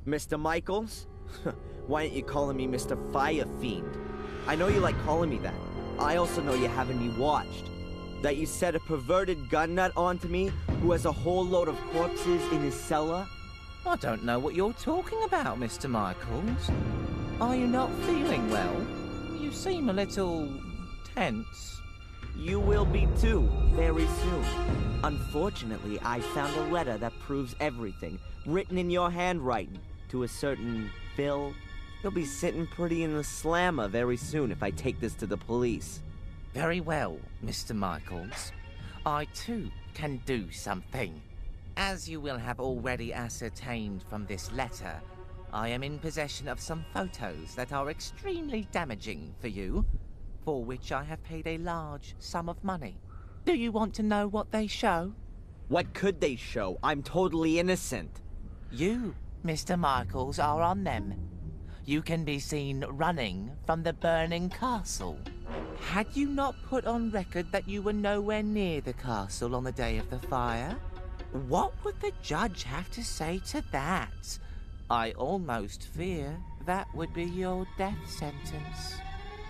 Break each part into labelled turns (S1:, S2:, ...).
S1: Mr. Michaels? Why aren't you calling me Mr. Fire Fiend? I know you like calling me that. I also know you haven't me watched. That you set a perverted gun nut onto me who has a whole load of corpses in his cellar?
S2: I don't know what you're talking about, Mr. Michaels. Are you not feeling well? You seem a little tense.
S1: You will be too, very soon. Unfortunately, I found a letter that proves everything, written in your handwriting, to a certain Phil. He'll be sitting pretty in the slammer very soon if I take this to the police.
S2: Very well, Mr. Michaels. I too can do something. As you will have already ascertained from this letter, I am in possession of some photos that are extremely damaging for you, for which I have paid a large sum of money. Do you want to know what they show?
S1: What could they show? I'm totally innocent.
S2: You, Mr. Michaels, are on them. You can be seen running from the burning castle. Had you not put on record that you were nowhere near the castle on the day of the fire? What would the judge have to say to that? I almost fear that would be your death sentence.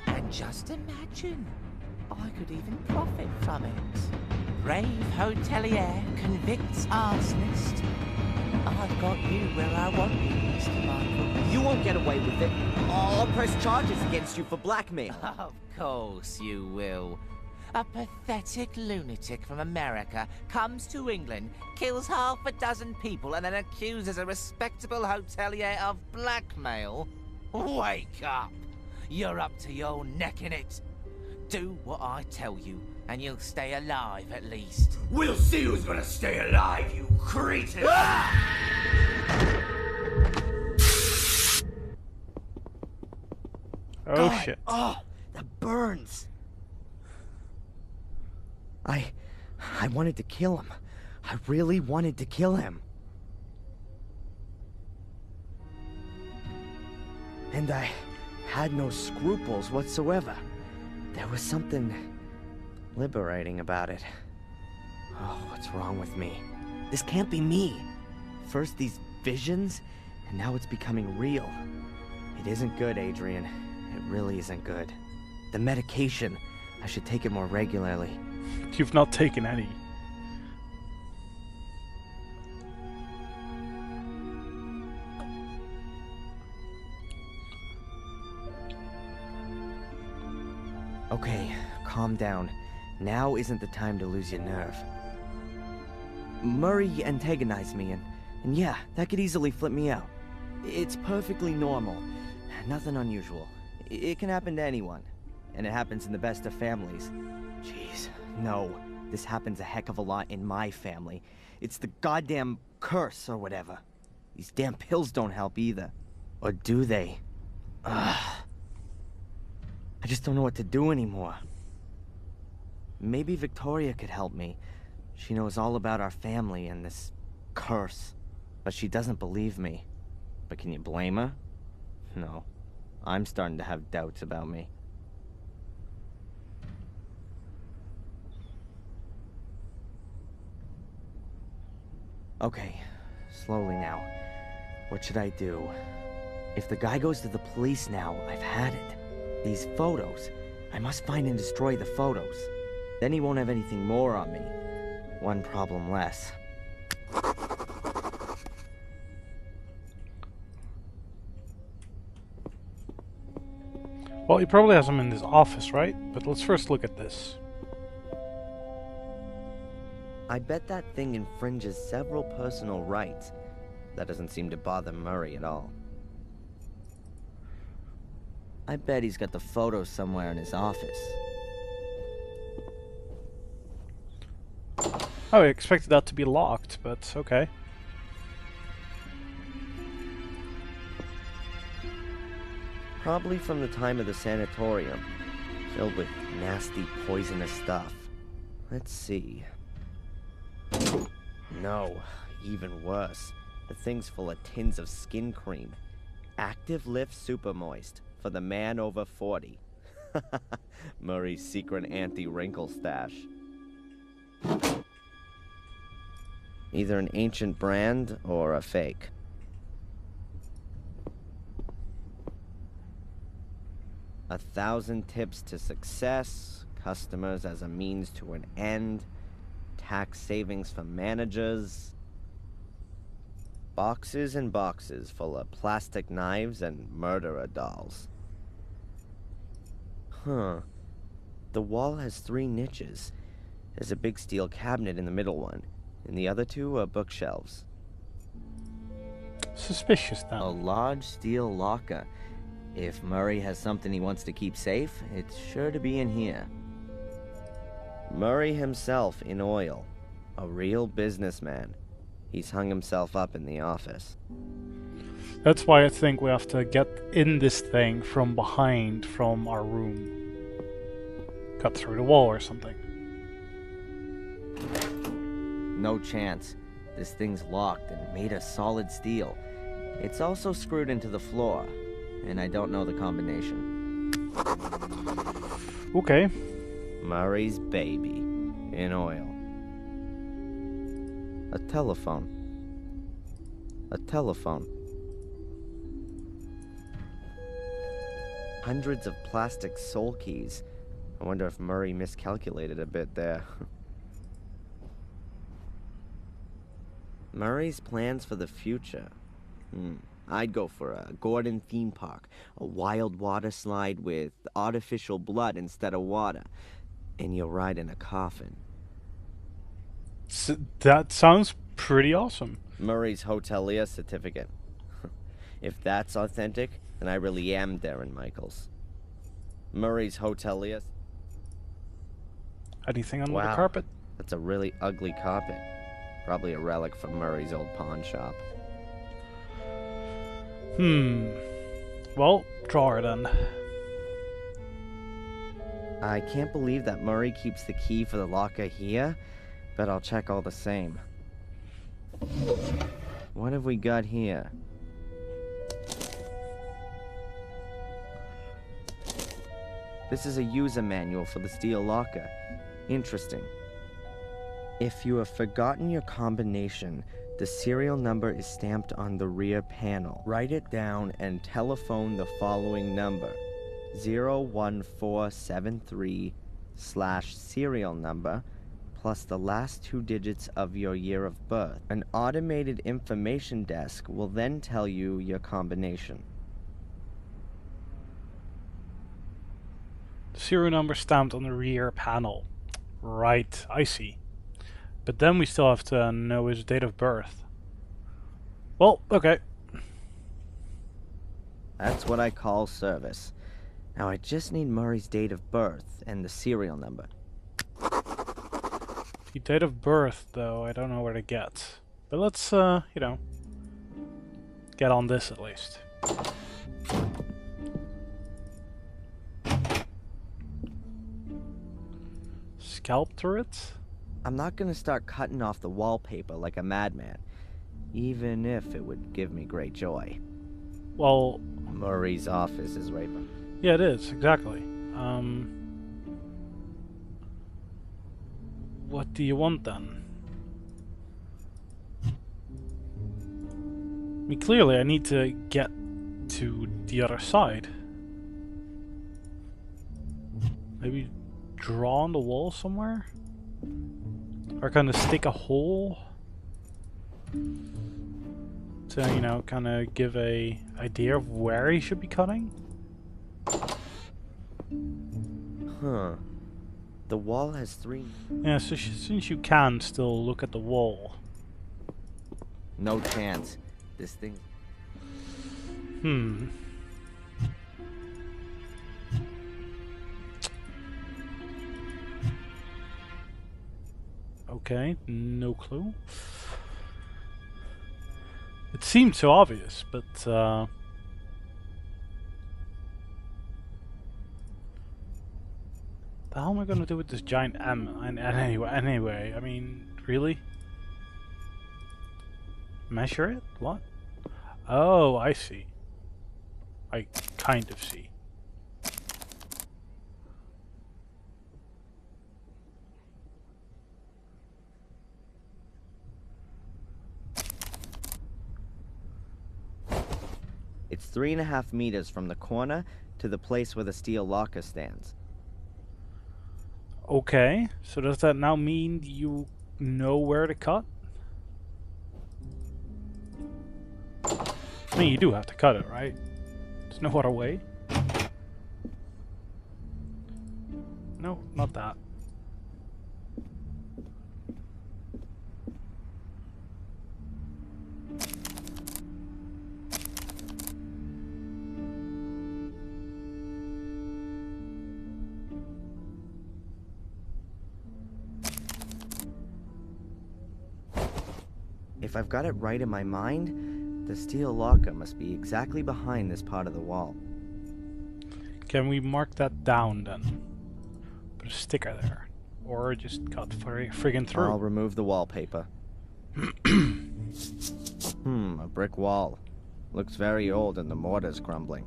S2: And just imagine, I could even profit from it. Brave hotelier convicts arsonist. I've got you where I want you, Mr. Michael.
S1: You won't get away with it. I'll press charges against you for blackmail.
S2: Of course you will. A pathetic lunatic from America comes to England, kills half a dozen people, and then accuses a respectable hotelier of blackmail? Wake up! You're up to your neck in it. Do what I tell you, and you'll stay alive at least.
S3: We'll see who's gonna stay alive, you cretin!
S4: Oh,
S1: God.
S4: shit.
S1: Oh, that burns. I wanted to kill him. I really wanted to kill him. And I had no scruples whatsoever. There was something liberating about it. Oh, what's wrong with me? This can't be me. First these visions, and now it's becoming real. It isn't good, Adrian. It really isn't good. The medication, I should take it more regularly.
S4: You've not taken any.
S1: Okay, calm down. Now isn't the time to lose your nerve. Murray antagonized me, and yeah, that could easily flip me out. It's perfectly normal. Nothing unusual. It can happen to anyone. And it happens in the best of families. Jeez, no. This happens a heck of a lot in my family. It's the goddamn curse or whatever. These damn pills don't help either. Or do they? Ugh. I just don't know what to do anymore. Maybe Victoria could help me. She knows all about our family and this curse. But she doesn't believe me. But can you blame her? No. I'm starting to have doubts about me. Okay, slowly now. What should I do? If the guy goes to the police now, I've had it. These photos. I must find and destroy the photos. Then he won't have anything more on me. One problem less.
S4: Well, he probably has them in his office, right? But let's first look at this.
S1: I bet that thing infringes several personal rights. That doesn't seem to bother Murray at all. I bet he's got the photos somewhere in his office.
S4: Oh, I expected that to be locked, but okay.
S1: Probably from the time of the sanatorium, filled with nasty, poisonous stuff. Let's see. No, even worse. The thing's full of tins of skin cream. Active Lift Super Moist for the man over 40. Murray's secret anti-wrinkle stash. Either an ancient brand or a fake. 1,000 tips to success, customers as a means to an end, tax savings for managers. Boxes and boxes full of plastic knives and murderer dolls. Huh. The wall has 3 niches. There's a big steel cabinet in the middle one, and the other 2 are bookshelves.
S4: Suspicious then.
S1: A large steel locker. If Murray has something he wants to keep safe, it's sure to be in here. Murray himself in oil. A real businessman. He's hung himself up in the office.
S4: That's why I think we have to get in this thing from behind, from our room. Cut through the wall or something.
S1: No chance. This thing's locked and made of solid steel. It's also screwed into the floor, and I don't know the combination.
S4: Okay.
S1: Murray's baby. In oil. A telephone. A telephone. Hundreds of plastic soul keys. I wonder if Murray miscalculated a bit there. Murray's plans for the future. I'd go for a Gordon theme park. A wild water slide with artificial blood instead of water. And you'll ride in a coffin.
S4: That sounds pretty awesome.
S1: Murray's hotelier certificate. If that's authentic, then I really am Darren Michaels. Murray's hotelier.
S4: Anything under the
S1: Wow.
S4: carpet?
S1: That's a really ugly carpet. Probably a relic from Murray's old pawn shop.
S4: Well, drawer then.
S1: I can't believe that Murray keeps the key for the locker here, but I'll check all the same. What have we got here? This is a user manual for the steel locker. Interesting. If you have forgotten your combination, the serial number is stamped on the rear panel. Write it down and telephone the following number. 01473/serial number plus the last 2 digits of your year of birth. An automated information desk will then tell you your combination.
S4: Serial number stamped on the rear panel. Right, I see. But then we still have to know his date of birth. Well, okay.
S1: That's what I call service. Now I just need Murray's date of birth and the serial number.
S4: The date of birth, though, I don't know where to get. But let's, get on this at least. Scalp turret?
S1: I'm not gonna start cutting off the wallpaper like a madman, even if it would give me great joy.
S4: Well,
S1: Murray's office is right behind.
S4: yeah, it is, exactly. What do you want then? I mean, clearly I need to get to the other side. Maybe draw on the wall somewhere? Or kind of stick a hole? To, kind of give a idea of where he should be cutting?
S1: Huh. The wall has 3...
S4: Yeah, so since you can still look at the wall.
S1: No chance. This thing...
S4: Okay, no clue. It seemed so obvious, but the hell am I gonna do with this giant M? And anyway, I mean, really? Measure it? What? Oh, I see. I kind of see.
S1: It's 3.5 meters from the corner to the place where the steel locker stands.
S4: Okay, so does that now mean you know where to cut? I mean, you do have to cut it, right? There's no other way. No, not that.
S1: If I've got it right in my mind, the steel locker must be exactly behind this part of the wall.
S4: Can we mark that down then? Put a sticker there. Or just cut friggin' through.
S1: I'll remove the wallpaper. A brick wall. Looks very old and the mortar's crumbling.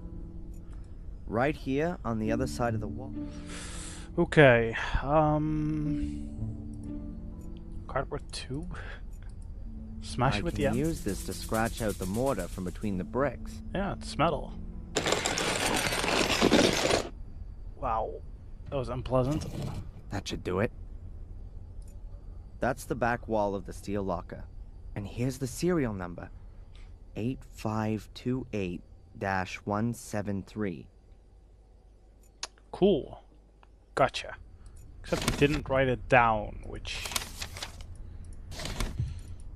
S1: Right here on the other side of the wall.
S4: Okay, cardboard tube? Smash it with the
S1: I
S4: end?
S1: can use this to scratch out the mortar from between the bricks.
S4: Yeah, it's metal. Wow, that was unpleasant.
S1: That should do it. That's the back wall of the steel locker. And here's the serial number. 8528-173.
S4: Cool. Gotcha. Except we didn't write it down, which...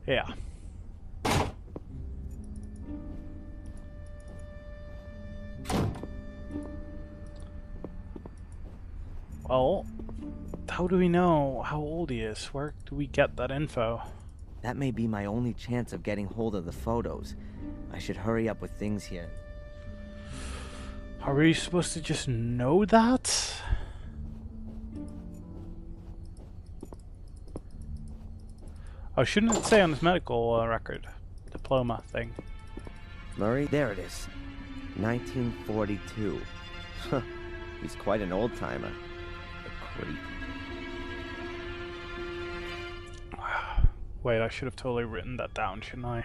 S4: Yeah. Well, how do we know how old he is? Where do we get that info?
S1: That may be my only chance of getting hold of the photos. I should hurry up with things here.
S4: Are we supposed to just know that? Oh, shouldn't it say on his medical record? Diploma thing.
S1: Murray, there it is. 1942. He's quite an old-timer. A creep.
S4: Wait, I should have totally written that down, shouldn't I?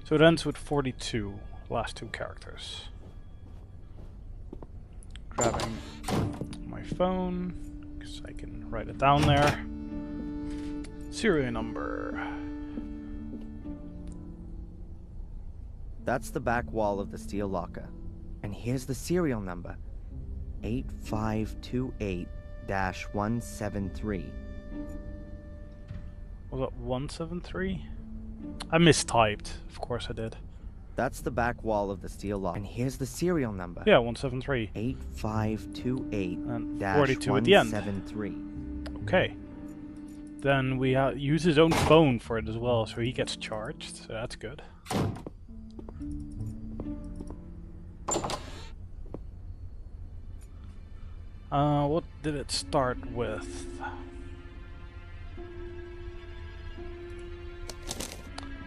S4: So it ends with 42, last two characters. Grabbing my phone, because I can write it down there. Serial number.
S1: That's the back wall of the steel locker. And here's the serial number. 8528-173.
S4: Was that 173? I mistyped. Of course I did.
S1: That's the back wall of the steel locker. And here's the serial number.
S4: Yeah, 173.
S1: 8528-173.
S4: at the end. Okay. Then we use his own phone for it as well, so he gets charged. So that's good. What did it start with?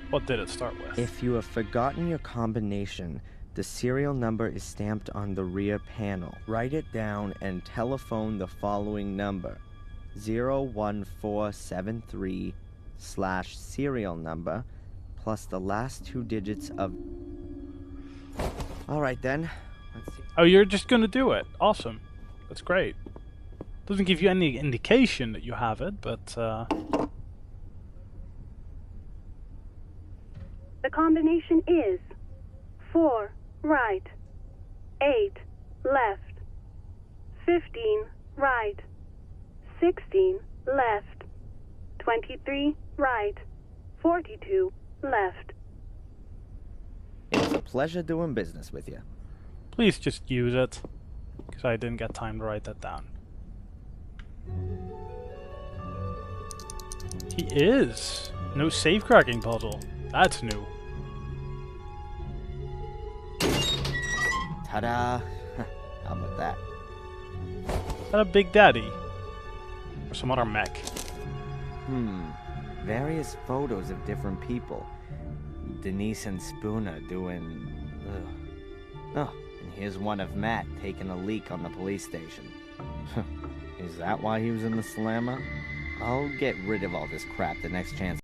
S4: What did it start with?
S1: If you have forgotten your combination, the serial number is stamped on the rear panel. Write it down and telephone the following number. 01473/serial number plus the last two digits of... Alright then. Let's see.
S4: Oh, you're just gonna do it. Awesome. That's great. Doesn't give you any indication that you have it, but
S5: The combination is 4 right, 8 left, 15 right, 16 left, 23 right, 42 left.
S1: It's a pleasure doing business with you.
S4: please just use it. Because I didn't get time to write that down. He is! No safecracking puzzle. That's new.
S1: Ta-da! How about that?
S4: Is that a Big Daddy? Or some other mech?
S1: Various photos of different people. Denise and Spooner doing... Oh, and here's one of Matt taking a leak on the police station. Is that why he was in the slammer? I'll get rid of all this crap the next chance.